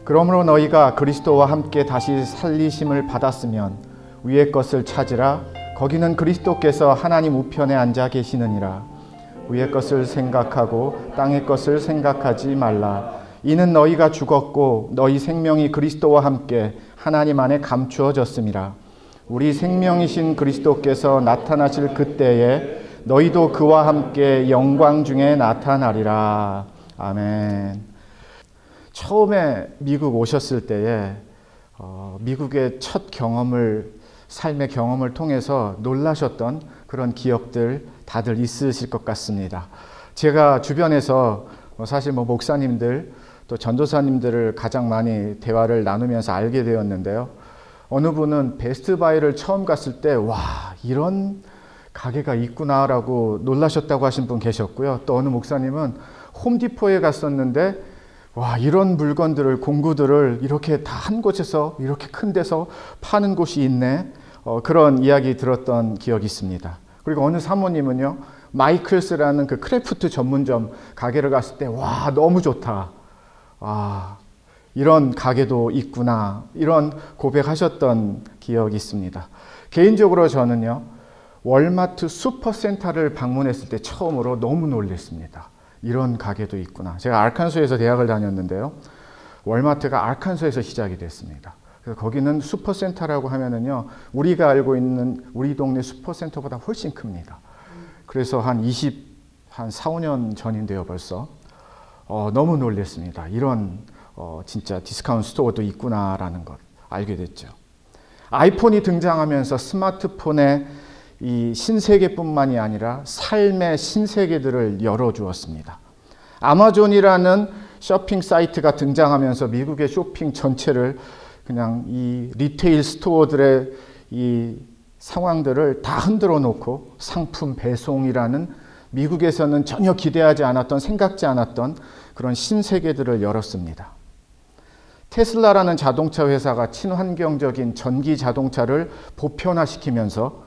그러므로 너희가 그리스도와 함께 다시 살리심을 받았으면 위의 것을 찾으라. 거기는 그리스도께서 하나님 우편에 앉아 계시느니라. 위의 것을 생각하고 땅의 것을 생각하지 말라. 이는 너희가 죽었고 너희 생명이 그리스도와 함께 하나님 안에 감추어졌음이라. 우리 생명이신 그리스도께서 나타나실 그때에 너희도 그와 함께 영광 중에 나타나리라. 아멘. 처음에 미국 오셨을 때에 미국의 첫 삶의 경험을 통해서 놀라셨던 그런 기억들 다들 있으실 것 같습니다. 제가 주변에서 사실 목사님들 또 전도사님들을 가장 많이 대화를 나누면서 알게 되었는데요. 어느 분은 베스트바이를 처음 갔을 때 와, 이런 가게가 있구나라고 놀라셨다고 하신 분 계셨고요. 또 어느 목사님은 홈디포에 갔었는데 와, 이런 물건들을, 공구들을 이렇게 다 한 곳에서 이렇게 큰 데서 파는 곳이 있네. 그런 이야기 들었던 기억이 있습니다. 그리고 어느 사모님은요, 마이클스라는 그 크래프트 전문점 가게를 갔을 때 와, 너무 좋다. 와, 이런 가게도 있구나. 이런 고백하셨던 기억이 있습니다. 개인적으로 저는요, 월마트 슈퍼센터를 방문했을 때 처음으로 너무 놀랐습니다. 이런 가게도 있구나. 제가 알칸소에서 대학을 다녔는데요. 월마트가 알칸소에서 시작이 됐습니다. 그래서 거기는 슈퍼센터라고 하면은요, 우리가 알고 있는 우리 동네 슈퍼센터보다 훨씬 큽니다. 그래서 한 4, 5년 전인데요, 벌써. 너무 놀랐습니다. 이런 진짜 디스카운트 스토어도 있구나라는 걸 알게 됐죠. 아이폰이 등장하면서 스마트폰의 이 신세계뿐만이 아니라 삶의 신세계들을 열어주었습니다. 아마존이라는 쇼핑 사이트가 등장하면서 미국의 쇼핑 전체를 그냥 이 리테일 스토어들의 이 상황들을 다 흔들어 놓고 상품 배송이라는 미국에서는 전혀 기대하지 않았던, 생각지 않았던 그런 신세계들을 열었습니다. 테슬라라는 자동차 회사가 친환경적인 전기 자동차를 보편화시키면서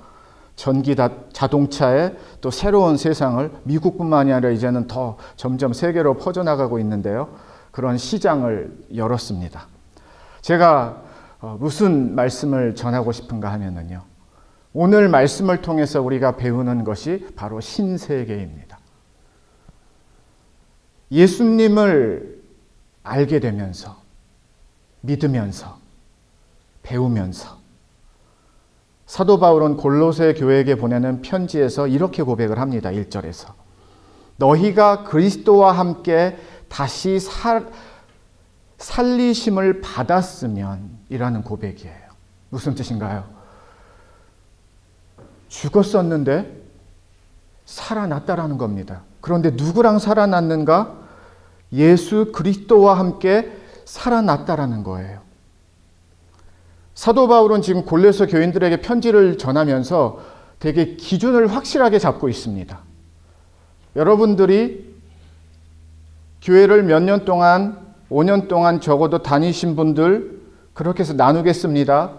전기 자동차의 또 새로운 세상을 미국뿐만이 아니라 이제는 더 점점 세계로 퍼져나가고 있는데요. 그런 시장을 열었습니다. 제가 무슨 말씀을 전하고 싶은가 하면은요. 오늘 말씀을 통해서 우리가 배우는 것이 바로 신세계입니다. 예수님을 알게 되면서, 믿으면서, 배우면서 사도 바울은 골로새 교회에게 보내는 편지에서 이렇게 고백을 합니다. 1절에서. 너희가 그리스도와 함께 다시 살리심을 받았으면 이라는 고백이에요. 무슨 뜻인가요? 죽었었는데 살아났다라는 겁니다. 그런데 누구랑 살아났는가? 예수 그리스도와 함께 살아났다라는 거예요. 사도 바울은 지금 골로새 교인들에게 편지를 전하면서 되게 기준을 확실하게 잡고 있습니다. 여러분들이 교회를 몇 년 동안, 5년 동안 적어도 다니신 분들 그렇게 해서 나누겠습니다.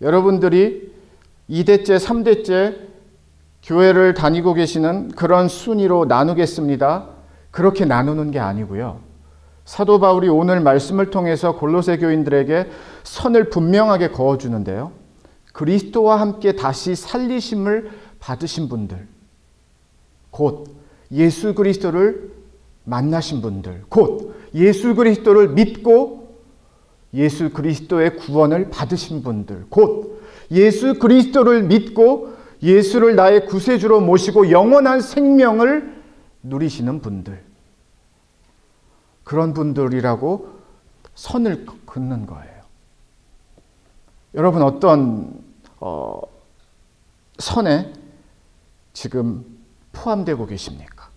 여러분들이 2대째, 3대째 교회를 다니고 계시는 그런 순위로 나누겠습니다. 그렇게 나누는 게 아니고요. 사도 바울이 오늘 말씀을 통해서 골로새 교인들에게 선을 분명하게 그어주는데요. 그리스도와 함께 다시 살리심을 받으신 분들, 곧 예수 그리스도를 만나신 분들, 곧 예수 그리스도를 믿고 예수 그리스도의 구원을 받으신 분들, 곧 예수 그리스도를 믿고 예수를 나의 구세주로 모시고 영원한 생명을 누리시는 분들, 그런 분들이라고 선을 긋는 거예요. 여러분 어떤 선에 지금 포함되고 계십니까?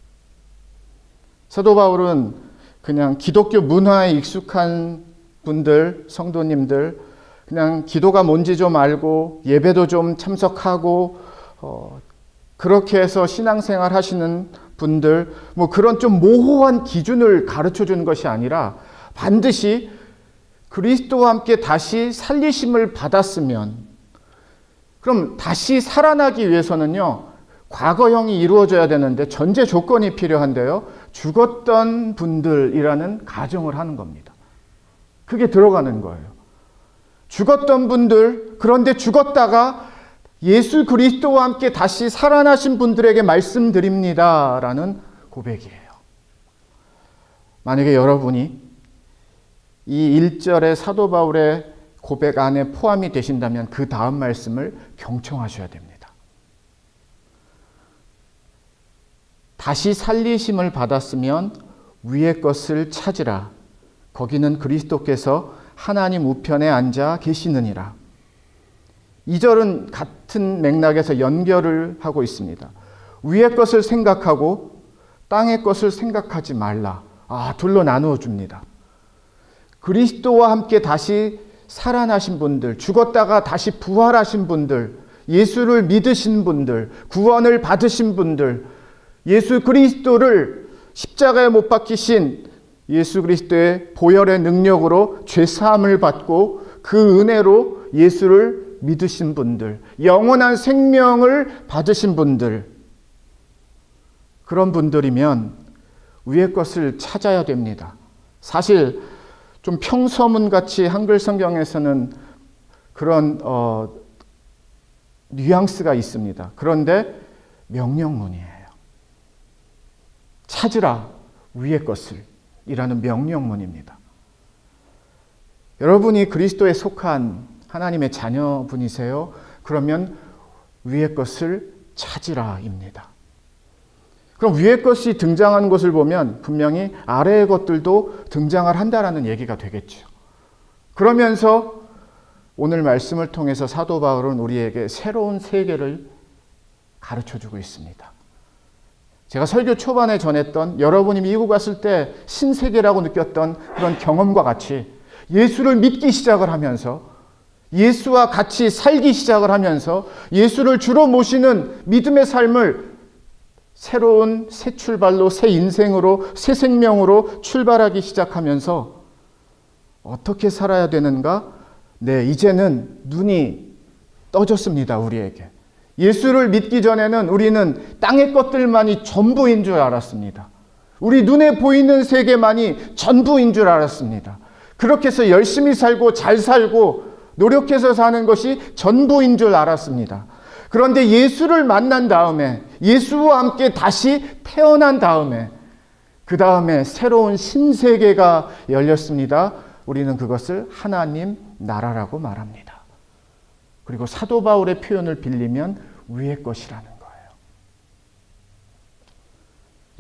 사도 바울은 그냥 기독교 문화에 익숙한 분들, 성도님들, 그냥 기도가 뭔지 좀 알고 예배도 좀 참석하고 그렇게 해서 신앙생활 하시는 분들, 그런 좀 모호한 기준을 가르쳐 주는 것이 아니라 반드시 그리스도와 함께 다시 살리심을 받았으면, 그럼 다시 살아나기 위해서는요, 과거형이 이루어져야 되는데 전제 조건이 필요한데요. 죽었던 분들이라는 가정을 하는 겁니다. 그게 들어가는 거예요. 죽었던 분들, 그런데 죽었다가 예수 그리스도와 함께 다시 살아나신 분들에게 말씀드립니다라는 고백이에요. 만약에 여러분이 이 1절의 사도 바울의 고백 안에 포함이 되신다면 그 다음 말씀을 경청하셔야 됩니다. 다시 살리심을 받았으면 위의 것을 찾으라. 거기는 그리스도께서 하나님 우편에 앉아 계시느니라. 2절은 같은 맥락에서 연결을 하고 있습니다. 위의 것을 생각하고 땅의 것을 생각하지 말라. 둘로 나누어 줍니다. 그리스도와 함께 다시 살아나신 분들, 죽었다가 다시 부활하신 분들, 예수를 믿으신 분들, 구원을 받으신 분들, 예수 그리스도를 십자가에 못 박히신 예수 그리스도의 보혈의 능력으로 죄사함을 받고 그 은혜로 예수를 믿으신 분들, 영원한 생명을 받으신 분들, 그런 분들이면 위의 것을 찾아야 됩니다. 사실 좀 평서문같이 한글 성경에서는 그런 뉘앙스가 있습니다. 그런데 명령문이에요. 찾으라 위의 것을 이라는 명령문입니다. 여러분이 그리스도에 속한 하나님의 자녀분이세요? 그러면 위의 것을 찾으라입니다. 그럼 위의 것이 등장하는 것을 보면 분명히 아래의 것들도 등장을 한다라는 얘기가 되겠죠. 그러면서 오늘 말씀을 통해서 사도 바울은 우리에게 새로운 세계를 가르쳐주고 있습니다. 제가 설교 초반에 전했던 여러분이 미국 갔을 때 신세계라고 느꼈던 그런 경험과 같이 예수를 믿기 시작을 하면서 예수와 같이 살기 시작을 하면서 예수를 주로 모시는 믿음의 삶을 새로운 새 출발로, 새 인생으로, 새 생명으로 출발하기 시작하면서 어떻게 살아야 되는가? 이제는 눈이 떠졌습니다, 우리에게. 예수를 믿기 전에는 우리는 땅의 것들만이 전부인 줄 알았습니다. 우리 눈에 보이는 세계만이 전부인 줄 알았습니다. 그렇게 해서 열심히 살고 잘 살고 노력해서 사는 것이 전부인 줄 알았습니다. 그런데 예수를 만난 다음에, 예수와 함께 다시 태어난 다음에, 그 다음에 새로운 신세계가 열렸습니다. 우리는 그것을 하나님 나라라고 말합니다. 그리고 사도 바울의 표현을 빌리면 위의 것이라는 거예요.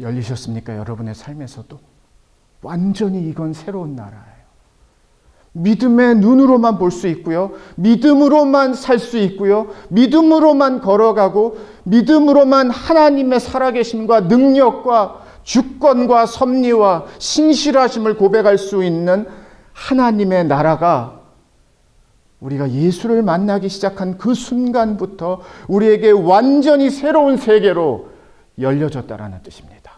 열리셨습니까? 여러분의 삶에서도? 완전히 이건 새로운 나라예요. 믿음의 눈으로만 볼 수 있고요. 믿음으로만 살 수 있고요. 믿음으로만 걸어가고 믿음으로만 하나님의 살아계심과 능력과 주권과 섭리와 신실하심을 고백할 수 있는 하나님의 나라가 우리가 예수를 만나기 시작한 그 순간부터 우리에게 완전히 새로운 세계로 열려졌다라는 뜻입니다.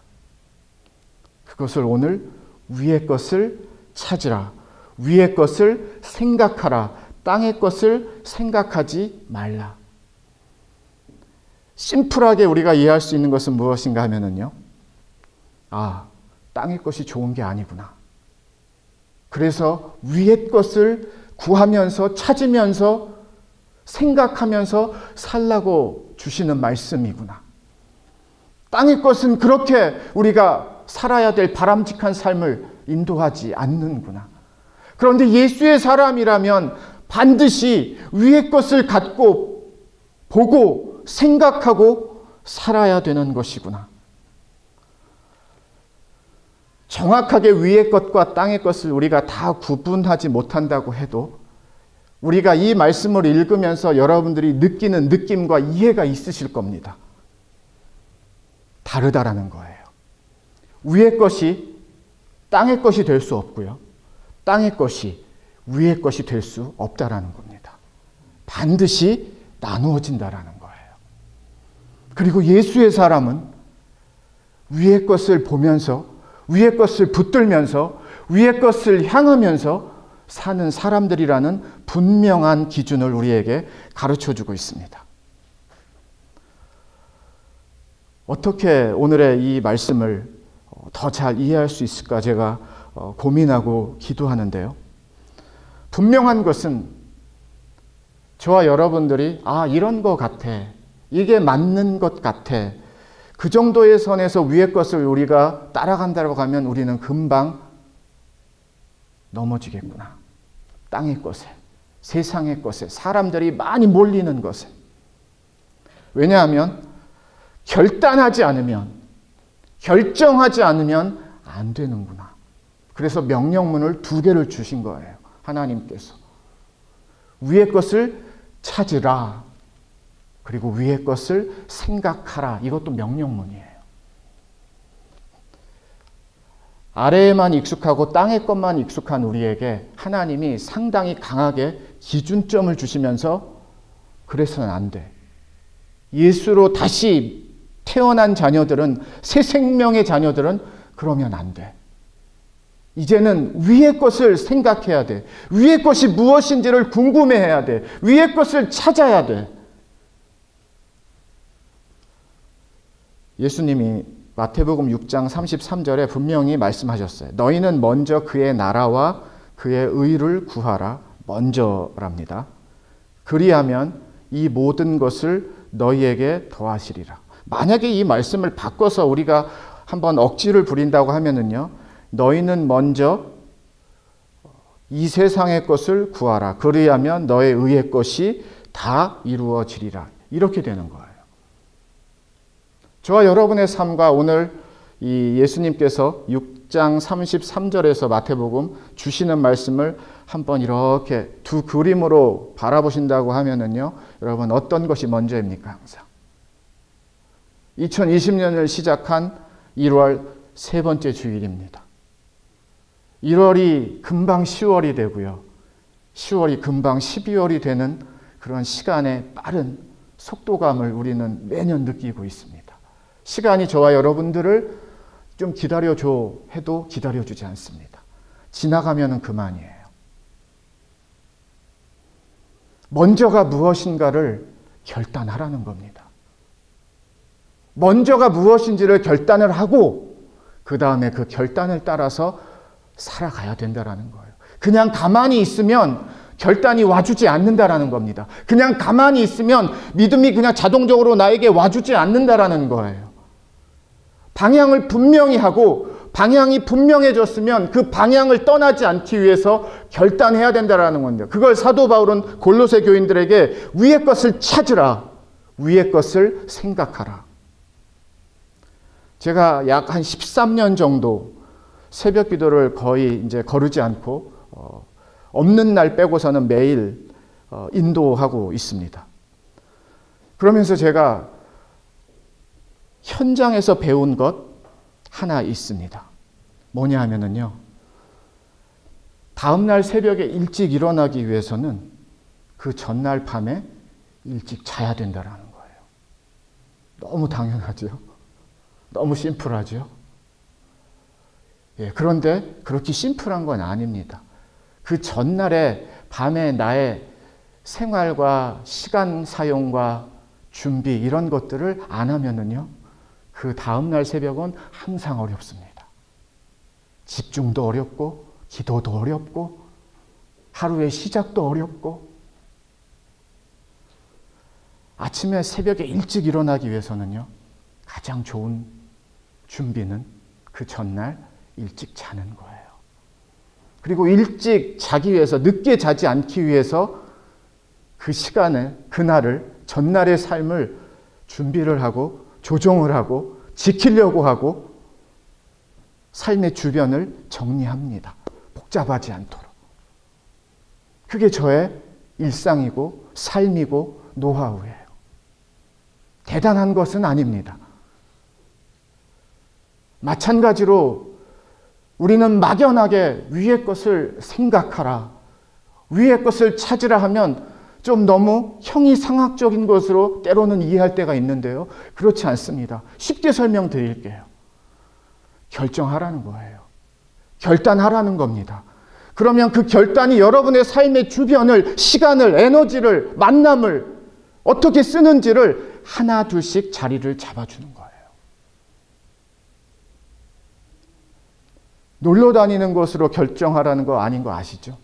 그것을 오늘 위의 것을 찾으라. 위의 것을 생각하라. 땅의 것을 생각하지 말라. 심플하게 우리가 이해할 수 있는 것은 무엇인가 하면은요. 땅의 것이 좋은 게 아니구나. 그래서 위의 것을 구하면서 찾으면서 생각하면서 살라고 주시는 말씀이구나. 땅의 것은 그렇게 우리가 살아야 될 바람직한 삶을 인도하지 않는구나. 그런데 예수의 사람이라면 반드시 위의 것을 갖고 보고 생각하고 살아야 되는 것이구나. 정확하게 위의 것과 땅의 것을 우리가 다 구분하지 못한다고 해도 우리가 이 말씀을 읽으면서 여러분들이 느끼는 느낌과 이해가 있으실 겁니다. 다르다라는 거예요. 위의 것이 땅의 것이 될 수 없고요. 땅의 것이 위의 것이 될 수 없다라는 겁니다. 반드시 나누어진다라는 거예요. 그리고 예수의 사람은 위의 것을 보면서 위의 것을 붙들면서 위의 것을 향하면서 사는 사람들이라는 분명한 기준을 우리에게 가르쳐주고 있습니다. 어떻게 오늘의 이 말씀을 더 잘 이해할 수 있을까 제가 고민하고 기도하는데요. 분명한 것은 저와 여러분들이 이런 것 같아. 이게 맞는 것 같아. 그 정도의 선에서 위의 것을 우리가 따라간다고 하면 우리는 금방 넘어지겠구나. 땅의 것에, 세상의 것에, 사람들이 많이 몰리는 것에. 왜냐하면 결단하지 않으면, 결정하지 않으면 안 되는구나. 그래서 명령문을 2개를 주신 거예요. 하나님께서. 위의 것을 찾으라. 그리고 위의 것을 생각하라. 이것도 명령문이에요. 아래에만 익숙하고 땅의 것만 익숙한 우리에게 하나님이 상당히 강하게 기준점을 주시면서 그래서는 안 돼. 예수로 다시 태어난 자녀들은, 새 생명의 자녀들은 그러면 안 돼. 이제는 위의 것을 생각해야 돼. 위의 것이 무엇인지를 궁금해해야 돼. 위의 것을 찾아야 돼. 예수님이 마태복음 6장 33절에 분명히 말씀하셨어요. 너희는 먼저 그의 나라와 그의 의를 구하라. 먼저랍니다. 그리하면 이 모든 것을 너희에게 더하시리라. 만약에 이 말씀을 바꿔서 우리가 한번 억지를 부린다고 하면은요, 너희는 먼저 이 세상의 것을 구하라. 그리하면 너의 의의 것이 다 이루어지리라. 이렇게 되는 거예요. 저와 여러분의 삶과 오늘 이 예수님께서 6장 33절에서 마태복음 주시는 말씀을 한번 이렇게 2 그림으로 바라보신다고 하면은요, 여러분 어떤 것이 먼저입니까? 항상 2020년을 시작한 1월 3번째 주일입니다. 1월이 금방 10월이 되고요. 10월이 금방 12월이 되는 그런 시간의 빠른 속도감을 우리는 매년 느끼고 있습니다. 시간이 저와 여러분들을 좀 기다려줘 해도 기다려주지 않습니다. 지나가면 그만이에요. 먼저가 무엇인가를 결단하라는 겁니다. 먼저가 무엇인지를 결단을 하고 그 다음에 그 결단을 따라서 살아가야 된다는 거예요. 그냥 가만히 있으면 결단이 와주지 않는다라는 겁니다. 그냥 가만히 있으면 믿음이 그냥 자동적으로 나에게 와주지 않는다라는 거예요. 방향을 분명히 하고 방향이 분명해졌으면 그 방향을 떠나지 않기 위해서 결단해야 된다라는 건데요. 그걸 사도 바울은 골로새 교인들에게 위의 것을 찾으라. 위의 것을 생각하라. 제가 약 한 13년 정도 새벽 기도를 거의 이제 거르지 않고 없는 날 빼고서는 매일 인도하고 있습니다. 그러면서 제가 현장에서 배운 것 하나 있습니다. 뭐냐 하면은요, 다음날 새벽에 일찍 일어나기 위해서는 그 전날 밤에 일찍 자야 된다라는 거예요. 너무 당연하죠. 너무 심플하죠. 예, 그런데 그렇게 심플한 건 아닙니다. 그 전날에 밤에 나의 생활과 시간 사용과 준비 이런 것들을 안 하면은요, 그 다음날 새벽은 항상 어렵습니다. 집중도 어렵고 기도도 어렵고 하루의 시작도 어렵고 아침에 새벽에 일찍 일어나기 위해서는요, 가장 좋은 준비는 그 전날 일찍 자는 거예요. 그리고 일찍 자기 위해서, 늦게 자지 않기 위해서 그 시간에, 그날을, 전날의 삶을 준비를 하고 조정을 하고 지키려고 하고 삶의 주변을 정리합니다. 복잡하지 않도록. 그게 저의 일상이고 삶이고 노하우예요. 대단한 것은 아닙니다. 마찬가지로 우리는 막연하게 위의 것을 생각하라, 위의 것을 찾으라 하면 좀 너무 형이상학적인 것으로 때로는 이해할 때가 있는데요. 그렇지 않습니다. 쉽게 설명드릴게요. 결정하라는 거예요. 결단하라는 겁니다. 그러면 그 결단이 여러분의 삶의 주변을, 시간을, 에너지를, 만남을 어떻게 쓰는지를 하나 둘씩 자리를 잡아주는 거예요. 놀러 다니는 것으로 결정하라는 거 아닌 거 아시죠?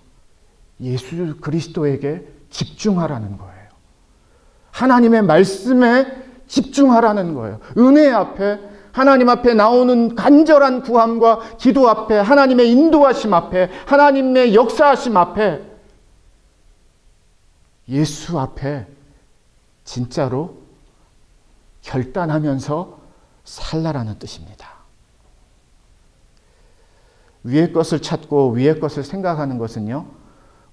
예수 그리스도에게 집중하라는 거예요. 하나님의 말씀에 집중하라는 거예요. 은혜 앞에, 하나님 앞에 나오는 간절한 구함과 기도 앞에, 하나님의 인도하심 앞에, 하나님의 역사하심 앞에, 예수 앞에 진짜로 결단하면서 살라라는 뜻입니다. 위의 것을 찾고 위의 것을 생각하는 것은요,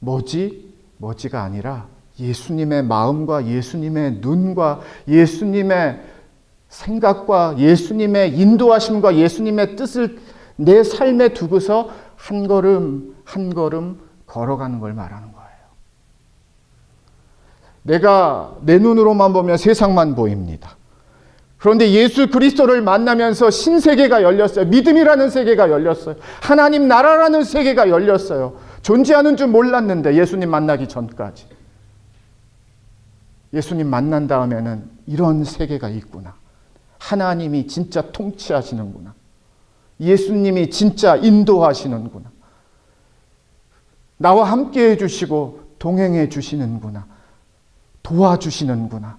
뭐지가 아니라 예수님의 마음과 예수님의 눈과 예수님의 생각과 예수님의 인도하심과 예수님의 뜻을 내 삶에 두고서 한 걸음 한 걸음 걸어가는 걸 말하는 거예요. 내가 내 눈으로만 보면 세상만 보입니다. 그런데 예수 그리스도를 만나면서 신세계가 열렸어요. 믿음이라는 세계가 열렸어요. 하나님 나라라는 세계가 열렸어요. 존재하는 줄 몰랐는데 예수님 만나기 전까지. 예수님 만난 다음에는 이런 세계가 있구나. 하나님이 진짜 통치하시는구나. 예수님이 진짜 인도하시는구나. 나와 함께 해주시고 동행해 주시는구나. 도와주시는구나.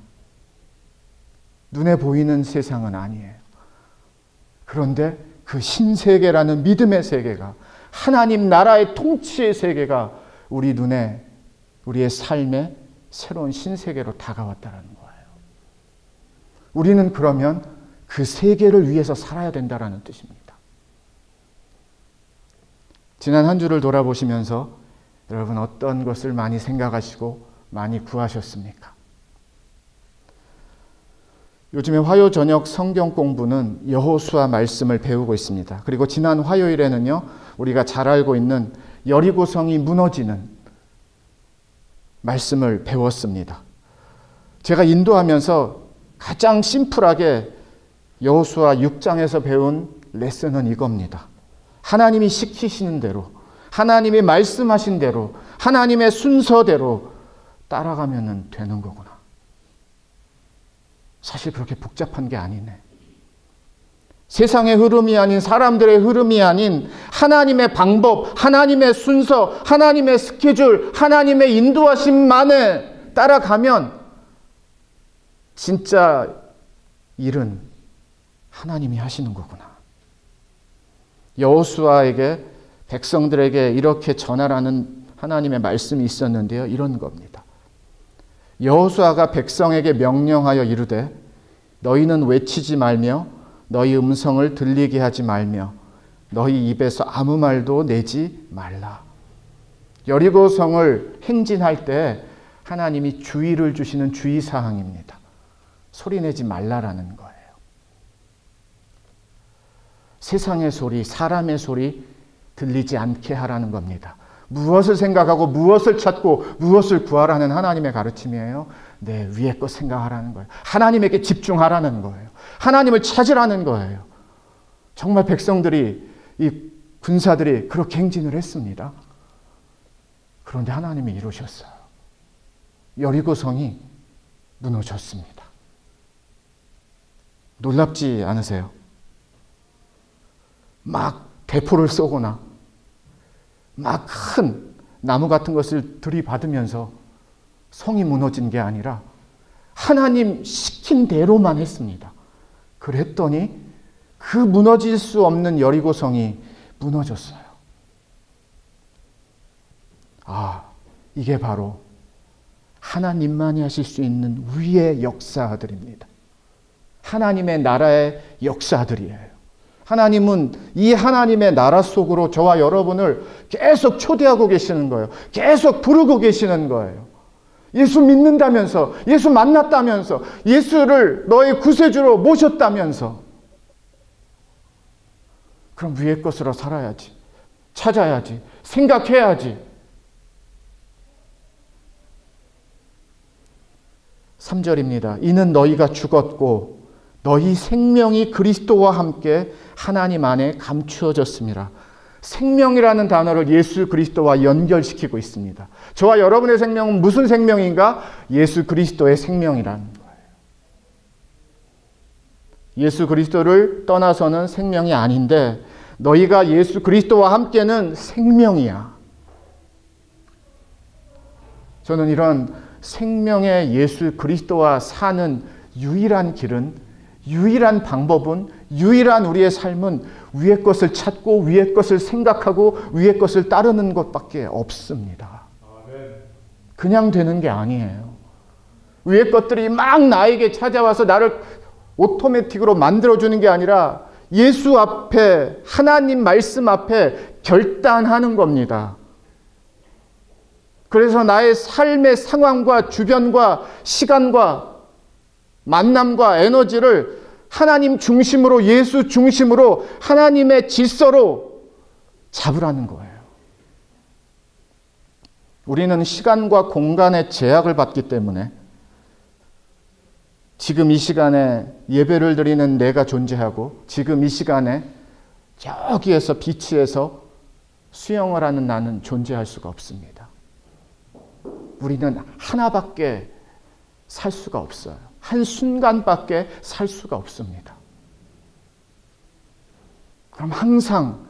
눈에 보이는 세상은 아니에요. 그런데 그 신세계라는 믿음의 세계가, 하나님 나라의 통치의 세계가 우리 눈에, 우리의 삶에 새로운 신세계로 다가왔다는 거예요. 우리는 그러면 그 세계를 위해서 살아야 된다는 뜻입니다. 지난 한 주를 돌아보시면서 여러분 어떤 것을 많이 생각하시고 많이 구하셨습니까? 요즘에 화요 저녁 성경 공부는 여호수아 말씀을 배우고 있습니다. 그리고 지난 화요일에는요, 우리가 잘 알고 있는 여리고성이 무너지는 말씀을 배웠습니다. 제가 인도하면서 가장 심플하게 여호수아 6장에서 배운 레슨은 이겁니다. 하나님이 시키시는 대로, 하나님이 말씀하신 대로, 하나님의 순서대로 따라가면 되는 거구나. 사실 그렇게 복잡한 게 아니네. 세상의 흐름이 아닌, 사람들의 흐름이 아닌 하나님의 방법, 하나님의 순서, 하나님의 스케줄, 하나님의 인도하심만에 따라가면 진짜 일은 하나님이 하시는 거구나. 여호수아에게, 백성들에게 이렇게 전하라는 하나님의 말씀이 있었는데요. 이런 겁니다. 여호수아가 백성에게 명령하여 이르되 너희는 외치지 말며 너희 음성을 들리게 하지 말며 너희 입에서 아무 말도 내지 말라. 여리고성을 행진할 때 하나님이 주의를 주시는 주의사항입니다. 소리내지 말라라는 거예요. 세상의 소리, 사람의 소리 들리지 않게 하라는 겁니다. 무엇을 생각하고 무엇을 찾고 무엇을 구하라는 하나님의 가르침이에요. 내 위의 것 생각하라는 거예요. 하나님에게 집중하라는 거예요. 하나님을 찾으라는 거예요. 정말 백성들이, 이 군사들이 그렇게 행진을 했습니다. 그런데 하나님이 이루셨어요. 여리고성이 무너졌습니다. 놀랍지 않으세요? 막 대포를 쏘거나 막 큰 나무 같은 것을 들이받으면서 성이 무너진 게 아니라 하나님 시킨 대로만 했습니다. 그랬더니 그 무너질 수 없는 여리고성이 무너졌어요. 아, 이게 바로 하나님만이 하실 수 있는 위의 역사들입니다. 하나님의 나라의 역사들이에요. 하나님은 이 하나님의 나라 속으로 저와 여러분을 계속 초대하고 계시는 거예요. 계속 부르고 계시는 거예요. 예수 믿는다면서, 예수 만났다면서, 예수를 너의 구세주로 모셨다면서. 그럼 위의 것으로 살아야지. 찾아야지. 생각해야지. 3절입니다. 이는 너희가 죽었고 너희 생명이 그리스도와 함께 하나님 안에 감추어졌습니다. 생명이라는 단어를 예수 그리스도와 연결시키고 있습니다. 저와 여러분의 생명은 무슨 생명인가? 예수 그리스도의 생명이라는 거예요. 예수 그리스도를 떠나서는 생명이 아닌데 너희가 예수 그리스도와 함께는 생명이야. 저는 이런 생명의 예수 그리스도와 사는 유일한 길은, 유일한 방법은, 유일한 우리의 삶은 위의 것을 찾고 위의 것을 생각하고 위의 것을 따르는 것밖에 없습니다. 그냥 되는 게 아니에요. 위의 것들이 막 나에게 찾아와서 나를 오토매틱으로 만들어주는 게 아니라 예수 앞에, 하나님 말씀 앞에 결단하는 겁니다. 그래서 나의 삶의 상황과 주변과 시간과 만남과 에너지를 하나님 중심으로, 예수 중심으로, 하나님의 질서로 잡으라는 거예요. 우리는 시간과 공간의 제약을 받기 때문에 지금 이 시간에 예배를 드리는 내가 존재하고, 지금 이 시간에 저기에서 비치에서 수영을 하는 나는 존재할 수가 없습니다. 우리는 하나밖에 살 수가 없어요. 한 순간밖에 살 수가 없습니다. 그럼 항상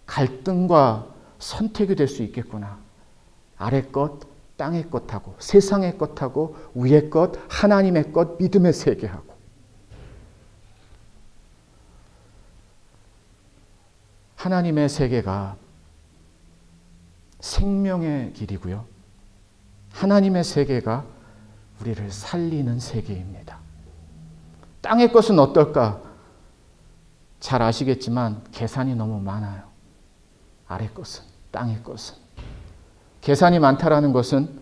갈등과 선택이 될 수 있겠구나. 아래 것, 땅의 것하고, 세상의 것하고, 위의 것, 하나님의 것, 믿음의 세계하고. 하나님의 세계가 생명의 길이고요. 하나님의 세계가 우리를 살리는 세계입니다. 땅의 것은 어떨까? 잘 아시겠지만 계산이 너무 많아요. 아래 것은, 땅의 것은. 계산이 많다라는 것은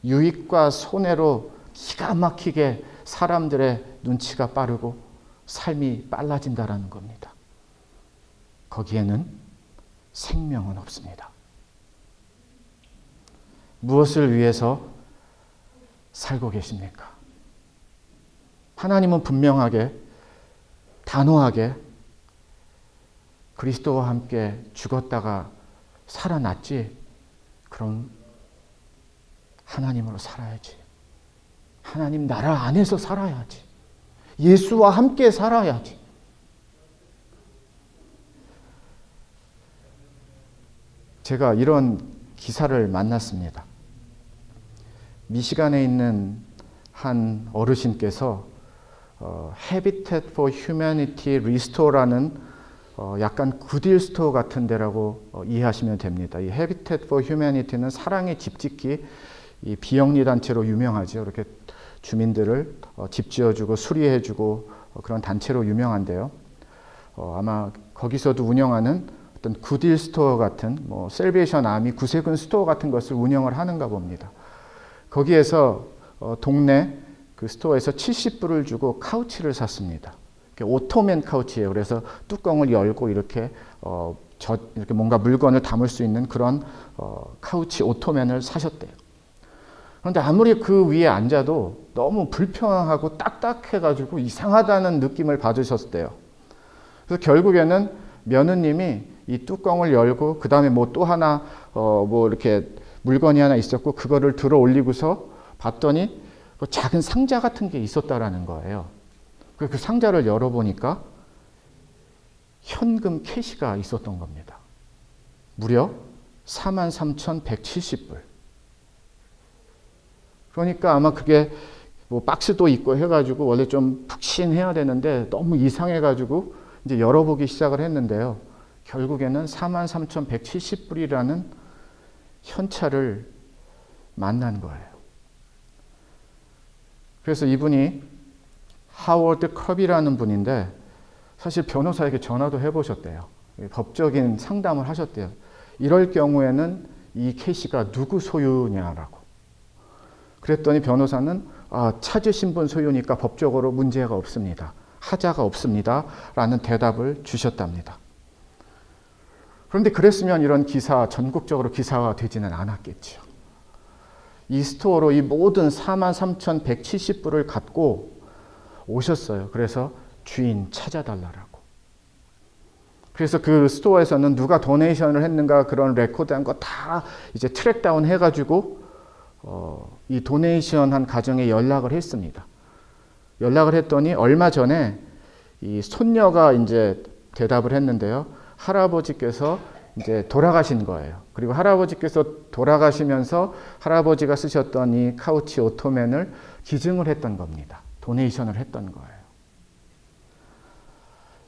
유익과 손해로 기가 막히게 사람들의 눈치가 빠르고 삶이 빨라진다라는 겁니다. 거기에는 생명은 없습니다. 무엇을 위해서 살고 계십니까? 하나님은 분명하게, 단호하게 그리스도와 함께 죽었다가 살아났지. 그럼 하나님으로 살아야지. 하나님 나라 안에서 살아야지. 예수와 함께 살아야지. 제가 이런 기사를 만났습니다. 미시간에 있는 한 어르신께서 Habitat for Humanity Restore라는 약간 굿윌 스토어 같은 데라고 이해하시면 됩니다. 이 Habitat for Humanity는 사랑의 집짓기, 이 비영리 단체로 유명하죠. 이렇게 주민들을 집 지어주고 수리해주고 그런 단체로 유명한데요. 아마 거기서도 운영하는 어떤 굿윌 스토어 같은, 셀베이션 아미 구세군 스토어 같은 것을 운영을 하는가 봅니다. 거기에서 동네 그 스토어에서 70불을 주고 카우치를 샀습니다. 오토맨 카우치예요. 그래서 뚜껑을 열고 이렇게 이렇게 뭔가 물건을 담을 수 있는 그런 카우치 오토맨을 사셨대요. 그런데 아무리 그 위에 앉아도 너무 불편하고 딱딱해가지고 이상하다는 느낌을 받으셨대요. 그래서 결국에는 며느님이 이 뚜껑을 열고 그 다음에 뭐 또 하나 이렇게 물건이 하나 있었고 그거를 들어 올리고서 봤더니 작은 상자 같은 게 있었다라는 거예요. 그 상자를 열어보니까 현금 캐시가 있었던 겁니다. 무려 43,170불. 그러니까 아마 그게 뭐 박스도 있고 해가지고 원래 좀 푹신해야 되는데 너무 이상해가지고 이제 열어보기 시작을 했는데요. 결국에는 43,170불이라는 현찰을 만난 거예요. 그래서 이분이 하워드 컵이라는 분인데 사실 변호사에게 전화도 해보셨대요. 법적인 상담을 하셨대요. 이럴 경우에는 이 캐시가 누구 소유냐라고. 그랬더니 변호사는 찾으신 분 소유니까 법적으로 문제가 없습니다. 하자가 없습니다. 라는 대답을 주셨답니다. 그런데 그랬으면 이런 기사, 전국적으로 기사가 되지는 않았겠죠. 이 스토어로 이 모든 43,170불을 갖고 오셨어요. 그래서 주인 찾아달라고. 그래서 그 스토어에서는 누가 도네이션을 했는가 그런 레코드한 거 다 이제 트랙 다운 해가지고 이 도네이션 한 가정에 연락을 했습니다. 연락을 했더니 얼마 전에 이 손녀가 이제 대답을 했는데요. 할아버지께서 이제 돌아가신 거예요. 그리고 할아버지께서 돌아가시면서 할아버지가 쓰셨던 이 카우치 오토맨을 기증을 했던 겁니다. 도네이션을 했던 거예요.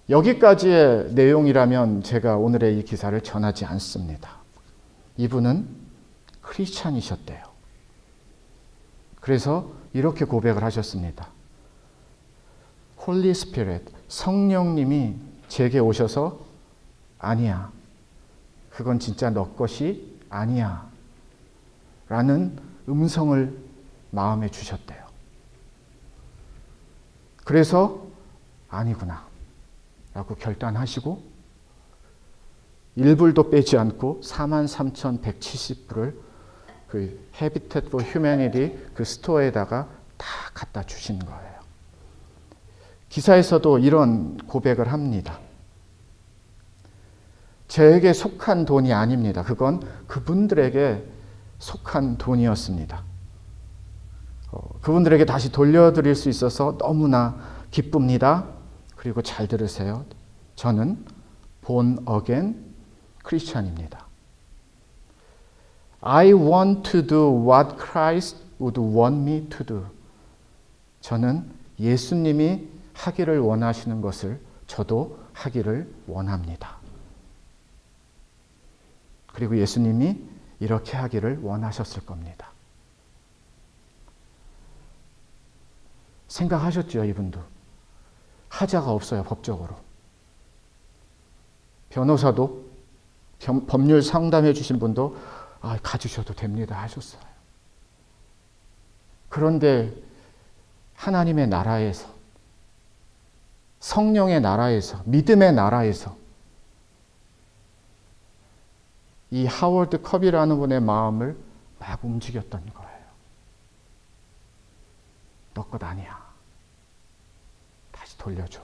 여기까지의 내용이라면 제가 오늘의 이 기사를 전하지 않습니다. 이분은 크리스찬이셨대요. 그래서 이렇게 고백을 하셨습니다. Holy Spirit, 성령님이 제게 오셔서 아니야. 그건 진짜 너 것이 아니야. 라는 음성을 마음에 주셨대요. 그래서 아니구나. 라고 결단하시고 1불도 빼지 않고 43,170불을 그 Habitat for Humanity 그 스토어에다가 다 갖다 주신 거예요. 기사에서도 이런 고백을 합니다. 저에게 속한 돈이 아닙니다. 그건 그분들에게 속한 돈이었습니다. 그분들에게 다시 돌려드릴 수 있어서 너무나 기쁩니다. 그리고 잘 들으세요. 저는 born again 크리스찬입니다. I want to do what Christ would want me to do. 저는 예수님이 하기를 원하시는 것을 저도 하기를 원합니다. 그리고 예수님이 이렇게 하기를 원하셨을 겁니다. 생각하셨죠, 이분도. 하자가 없어요, 법적으로. 변호사도, 법률 상담해 주신 분도 가주셔도 됩니다 하셨어요. 그런데 하나님의 나라에서, 성령의 나라에서, 믿음의 나라에서 이 하워드 컵이라는 분의 마음을 막 움직였던 거예요. 너 것 아니야. 다시 돌려줘.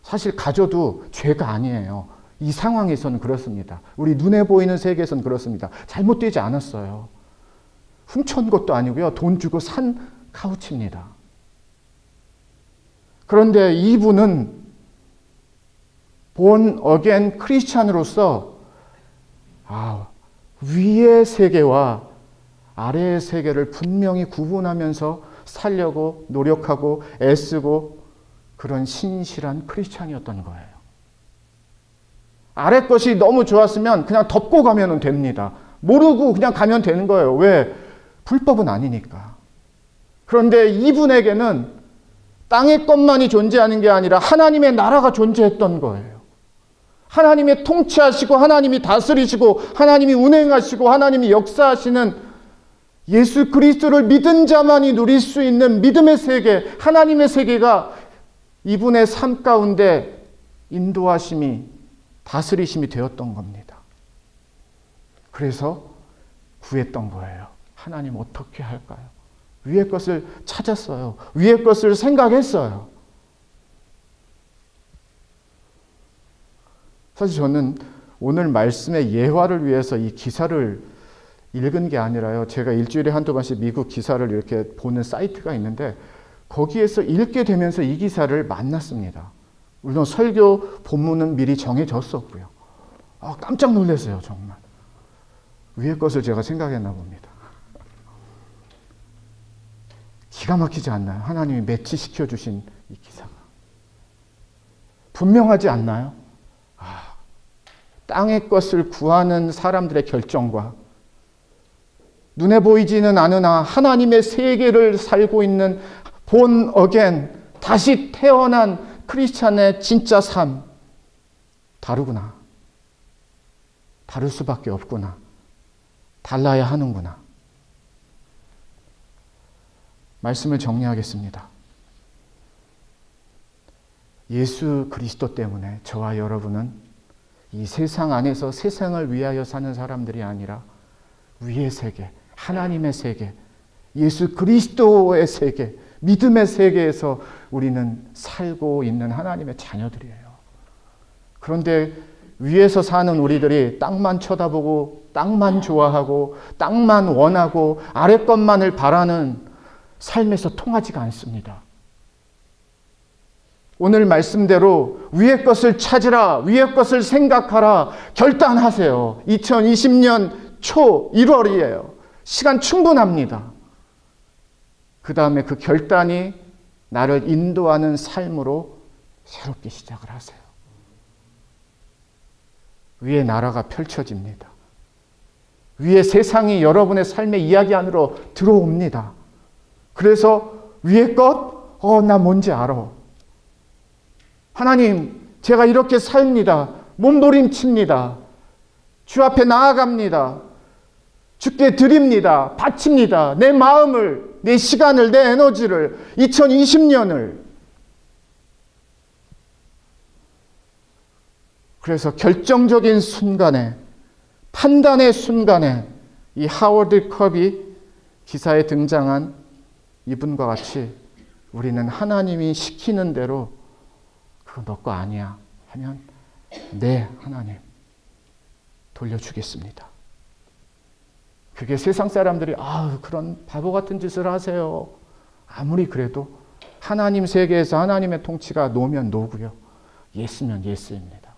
사실 가져도 죄가 아니에요. 이 상황에서는 그렇습니다. 우리 눈에 보이는 세계에서는 그렇습니다. 잘못되지 않았어요. 훔쳐온 것도 아니고요. 돈 주고 산 카우치입니다. 그런데 이분은 born again 크리스찬으로서 위의 세계와 아래의 세계를 분명히 구분하면서 살려고 노력하고 애쓰고 그런 신실한 크리스찬이었던 거예요. 아래 것이 너무 좋았으면 그냥 덮고 가면 됩니다. 모르고 그냥 가면 되는 거예요. 왜? 불법은 아니니까. 그런데 이분에게는 땅의 것만이 존재하는 게 아니라 하나님의 나라가 존재했던 거예요. 하나님이 통치하시고 하나님이 다스리시고 하나님이 운행하시고 하나님이 역사하시는 예수 그리스도를 믿은 자만이 누릴 수 있는 믿음의 세계, 하나님의 세계가 이분의 삶 가운데 인도하심이, 다스리심이 되었던 겁니다. 그래서 구했던 거예요. 하나님 어떻게 할까요? 위의 것을 찾았어요. 위의 것을 생각했어요. 사실 저는 오늘 말씀의 예화를 위해서 이 기사를 읽은 게 아니라요. 제가 일주일에 한두 번씩 미국 기사를 이렇게 보는 사이트가 있는데 거기에서 읽게 되면서 이 기사를 만났습니다. 물론 설교 본문은 미리 정해졌었고요. 깜짝 놀랐어요, 정말. 위의 것을 제가 생각했나 봅니다. 기가 막히지 않나요? 하나님이 매치시켜 주신 이 기사가. 분명하지 않나요? 땅의 것을 구하는 사람들의 결정과 눈에 보이지는 않으나 하나님의 세계를 살고 있는 born again, 다시 태어난 크리스찬의 진짜 삶, 다르구나. 다를 수밖에 없구나. 달라야 하는구나. 말씀을 정리하겠습니다. 예수 그리스도 때문에 저와 여러분은 이 세상 안에서 세상을 위하여 사는 사람들이 아니라 위의 세계, 하나님의 세계, 예수 그리스도의 세계, 믿음의 세계에서 우리는 살고 있는 하나님의 자녀들이에요. 그런데 위에서 사는 우리들이 땅만 쳐다보고 땅만 좋아하고 땅만 원하고 아래 것만을 바라는 삶에서 통하지가 않습니다. 오늘 말씀대로 위의 것을 찾으라, 위의 것을 생각하라 결단하세요. 2020년 초 1월이에요. 시간 충분합니다. 그 다음에 그 결단이 나를 인도하는 삶으로 새롭게 시작을 하세요. 위의 나라가 펼쳐집니다. 위의 세상이 여러분의 삶의 이야기 안으로 들어옵니다. 그래서 위의 것, 나 뭔지 알아. 하나님, 제가 이렇게 삽니다. 몸부림칩니다. 주 앞에 나아갑니다. 주께 드립니다. 바칩니다. 내 마음을, 내 시간을, 내 에너지를, 2020년을. 그래서 결정적인 순간에, 판단의 순간에 이 하워드 컵이 기사에 등장한 이분과 같이 우리는 하나님이 시키는 대로 그거 너 거 아니야 하면 네, 하나님 돌려주겠습니다. 그게 세상 사람들이 그런 바보 같은 짓을 하세요. 아무리 그래도 하나님 세계에서 하나님의 통치가 노면 노고요. 예스면 예스입니다.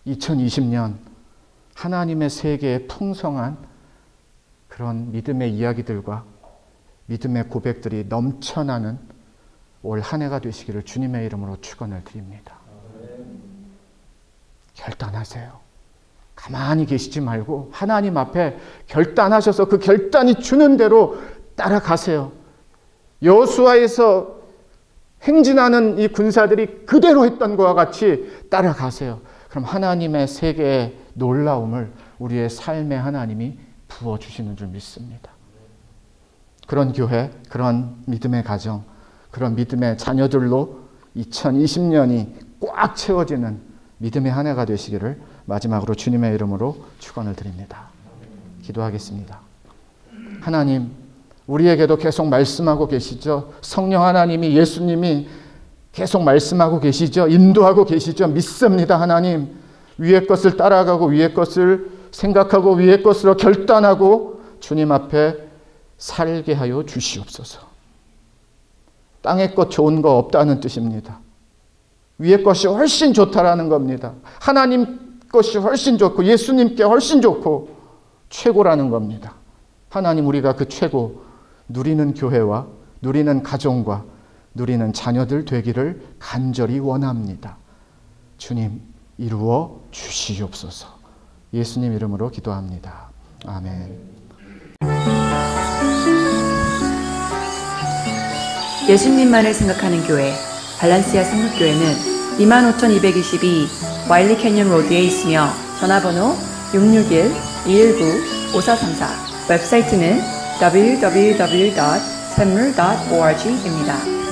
2020년 하나님의 세계에 풍성한 그런 믿음의 이야기들과 믿음의 고백들이 넘쳐나는 올 한 해가 되시기를 주님의 이름으로 축원을 드립니다. 결단하세요. 가만히 계시지 말고 하나님 앞에 결단하셔서 그 결단이 주는 대로 따라가세요. 여호수아에서 행진하는 이 군사들이 그대로 했던 것과 같이 따라가세요. 그럼 하나님의 세계의 놀라움을 우리의 삶에 하나님이 부어주시는 줄 믿습니다. 그런 교회, 그런 믿음의 가정, 그런 믿음의 자녀들로 2020년이 꽉 채워지는 믿음의 한 해가 되시기를 마지막으로 주님의 이름으로 축원을 드립니다. 기도하겠습니다. 하나님, 우리에게도 계속 말씀하고 계시죠. 성령 하나님이, 예수님이 계속 말씀하고 계시죠. 인도하고 계시죠. 믿습니다. 하나님, 위의 것을 따라가고 위의 것을 생각하고 위의 것으로 결단하고 주님 앞에 살게 하여 주시옵소서. 땅의 것 좋은 거 없다는 뜻입니다. 위의 것이 훨씬 좋다라는 겁니다. 하나님 것이 훨씬 좋고 예수님께 훨씬 좋고 최고라는 겁니다. 하나님, 우리가 그 최고 누리는 교회와 누리는 가정과 누리는 자녀들 되기를 간절히 원합니다. 주님, 이루어 주시옵소서. 예수님 이름으로 기도합니다. 아멘. 예수님만을 생각하는 교회 발란시아 상급교회는 25,222 와일리 캐년 로드에 있으며 전화번호 661-219-5434, 웹사이트는 www.샘물.org입니다.